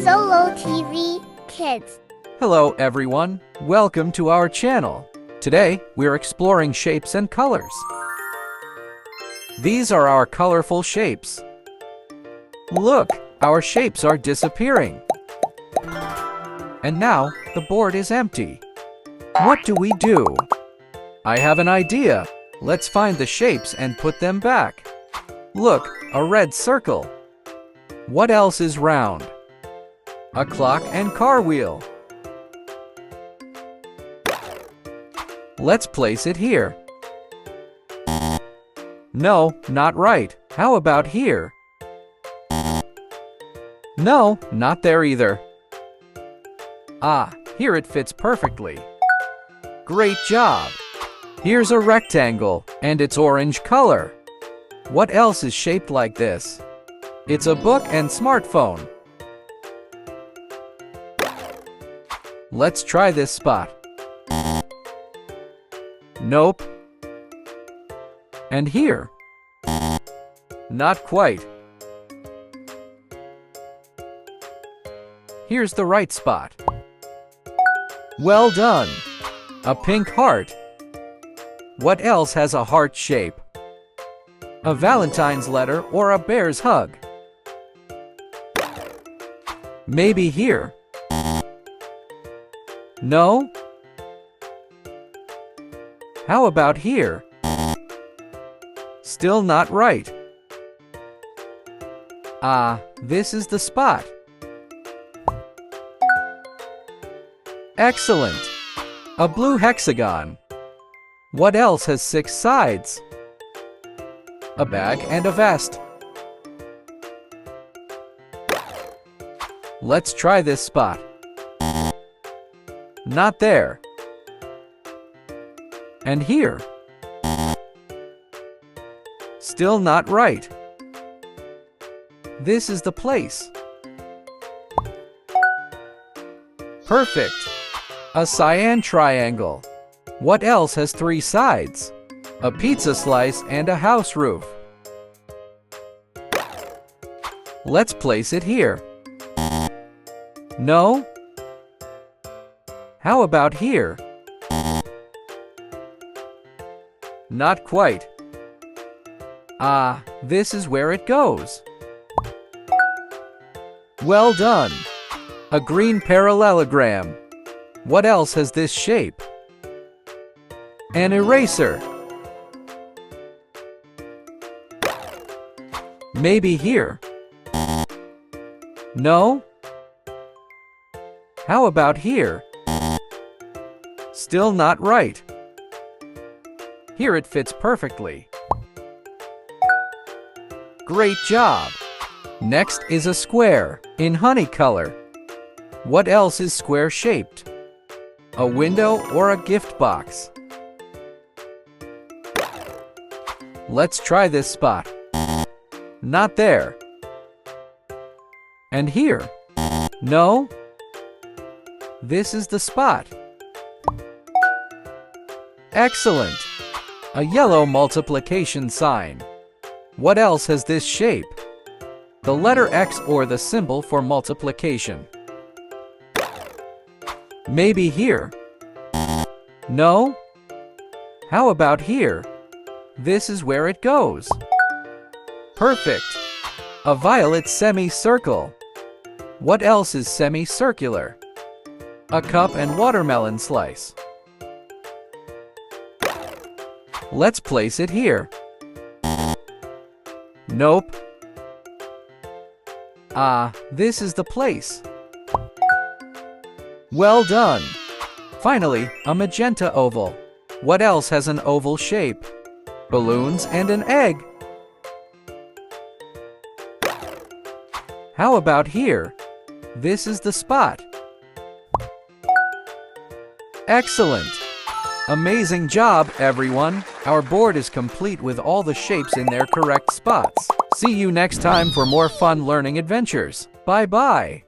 Solo TV Kids. Hello everyone, welcome to our channel. Today, we're exploring shapes and colors. These are our colorful shapes. Look, our shapes are disappearing. And now, the board is empty. What do we do? I have an idea. Let's find the shapes and put them back. Look, a red circle. What else is round? A clock and car wheel. Let's place it here. No, not right. How about here? No, not there either. Ah, here it fits perfectly. Great job! Here's a rectangle, and it's orange color. What else is shaped like this? It's a book and smartphone. Let's try this spot. Nope. And here? Not quite. Here's the right spot. Well done! A pink heart. What else has a heart shape? A Valentine's letter or a bear's hug? Maybe here? No? How about here? Still not right. Ah, this is the spot. Excellent! A blue hexagon. What else has 6 sides? A bag and a vest. Let's try this spot. Not there. And here? Still not right. This is the place. Perfect! A cyan triangle. What else has 3 sides? A pizza slice and a house roof. Let's place it here. No? How about here? Not quite. Ah, this is where it goes. Well done! A green parallelogram. What else has this shape? An eraser. Maybe here? No? How about here? Still not right. Here it fits perfectly. Great job! Next is a square in honey color. What else is square-shaped? A window or a gift box? Let's try this spot. Not there. And here? No? This is the spot. Excellent! A yellow multiplication sign. What else has this shape? The letter X or the symbol for multiplication. Maybe here? No? How about here? This is where it goes. Perfect! A violet semicircle. What else is semicircular? A cup and watermelon slice. Let's place it here. Nope. Ah, this is the place. Well done! Finally, a magenta oval. What else has an oval shape? Balloons and an egg. How about here? This is the spot. Excellent! Amazing job, everyone! Our board is complete with all the shapes in their correct spots. See you next time for more fun learning adventures. Bye-bye!